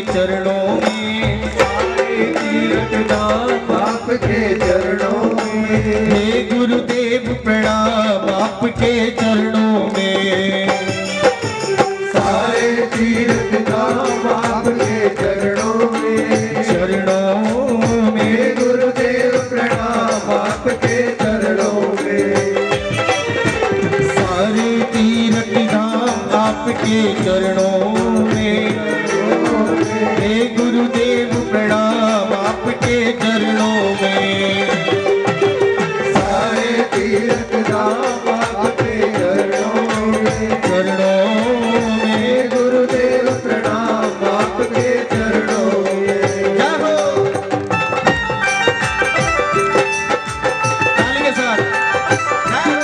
चरणों में, सारे तीर्थ धाम आपके चरणों में। हे गुरुदेव प्रणाम आपके चरणों में, सारे तीर्थ धाम आपके चरणों में। चरणों में हे गुरुदेव प्रणाम आपके चरणों में। सारे तीर्थ धाम आपके चरणों में, हे गुरुदेव प्रणाम आपके चरणों में। सारे तीर्थ धाम आपके चरणों में। चरणों में हे गुरुदेव प्रणाम आपके चरणों में। क्या हो ताली के साथ क्या हो?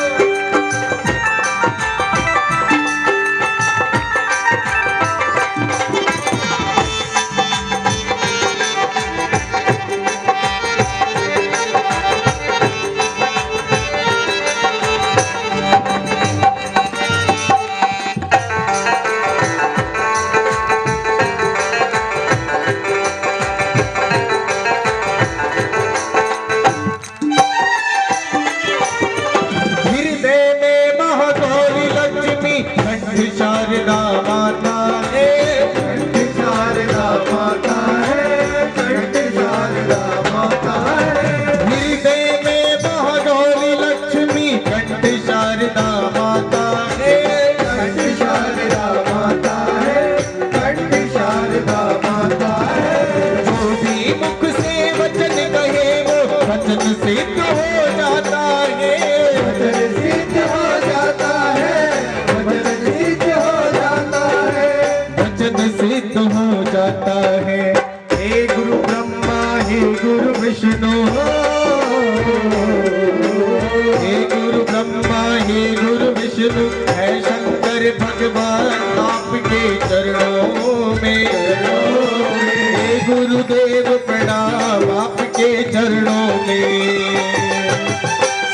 हृदय में महागौरी लक्ष्मी कंठ शारदा माता है, कंठ शारदा माता है। कंठ शारदा माता है। हृदय में महागौरी लक्ष्मी कंठ शारदा माता है। कंठ शारदा माता है। कंठ शारदा माता है। जो भी मुख से वचन कहे वो वचन सिद्ध हो जाता है। वचन सिद्ध हो जाता है। वचन सिद्ध हो जाता है। वचन सिद्ध हो जाता है। हे गुरु ब्रह्मा हे गुरु विष्णु, हे गुरु ब्रह्मा हे गुरु विष्णु, है शंकर भगवान आपके चरणों में। हे गुरुदेव प्रणाम आपके चरणों में।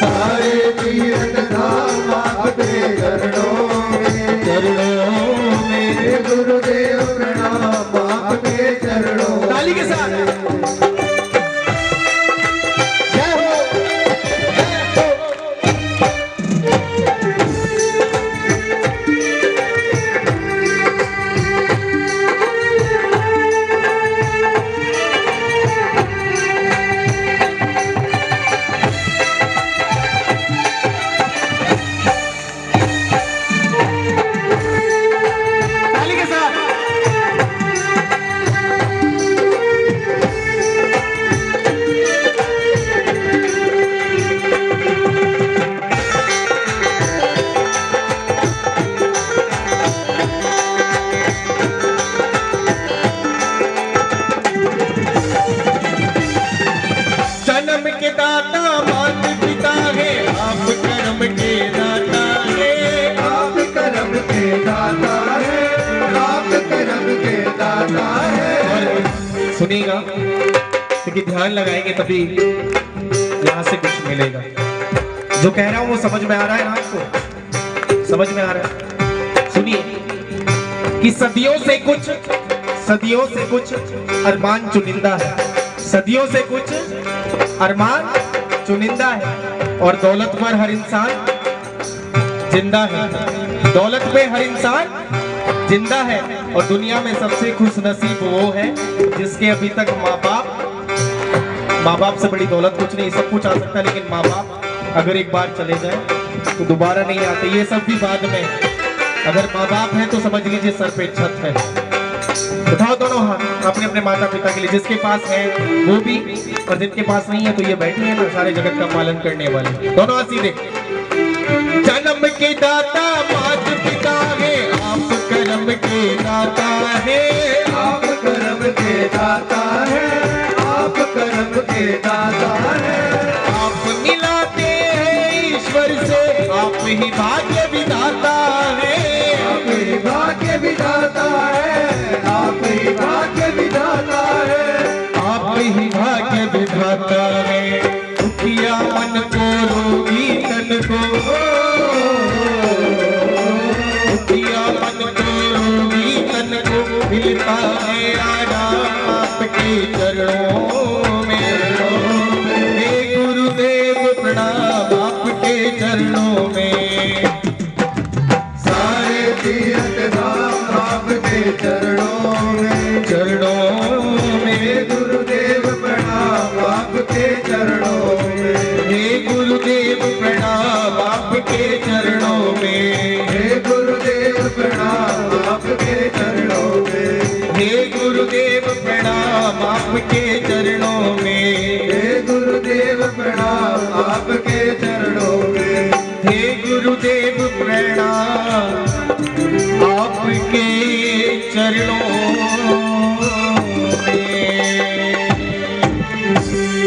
सारे तीर्थ धाम आपके चरणों में। चरणों में हे गुरुदेव प्रणाम आपके चरणों में। ताली के साथ जय हो जय हो। ताली के साथ जन्म के दाता मात पिता है, आप कर्म के दाता है। आप कर्म के दाता है। आप कर्म के दाता है। और सुनिएगा क्योंकि ध्यान लगाएंगे तभी यहाँ से कुछ मिलेगा। जो कह रहा हूँ वो समझ में आ रहा है ना आपको? समझ में आ रहा है? सुनिए कि सदियों से कुछ अरमान चुनिंदा है। सदियों से कुछ अरमान चुनिंदा है और दौलत पर हर इंसान जिंदा है। दौलत पे हर इंसान जिंदा है और दुनिया में सबसे खुश नसीब वो है जिसके अभी तक माँ बाप से बड़ी दौलत कुछ नहीं। सब कुछ आ सकता है लेकिन माँ बाप अगर एक बार चले जाए तो दोबारा नहीं आते। ये सब भी बाद में। अगर माँ बाप है तो समझ लीजिए सर पे छत है। उठाओ दोनों हाथ अपने अपने माता पिता के लिए, जिसके पास है वो भी और जिनके पास नहीं है तो ये बैठे हैं ना सारे जगत का पालन करने वाले। दोनों हाथ सीधे। जन्म के दाता मात पिता है, आप कर्म के दाता है। आप कर्म के दाता है। आप कर्म के दाता है। आप मिलाते हैं ईश्वर से, आप ही भाग्य विधाता है। आप ही भाग्य विधाता है। आप ही भाग्य विधाता है। आप ही भाग्य विधाता है। दुखिया मन को रोगी तन को, दुखिया मन को रोगी तन को मिलता है आराम आपके चरणों में। हे गुरुदेव प्रणाम आपके चरणों में। सारे तीर्थ धाम आपके चरणों में। चरणों में हे गुरुदेव प्रणाम आपके चरणों में। हे गुरुदेव प्रणाम आपके चरणों में। हे गुरुदेव प्रणाम आपके चरणों में। हे गुरुदेव प्रणाम आपके चरणों में। हे गुरुदेव प्रणाम आपके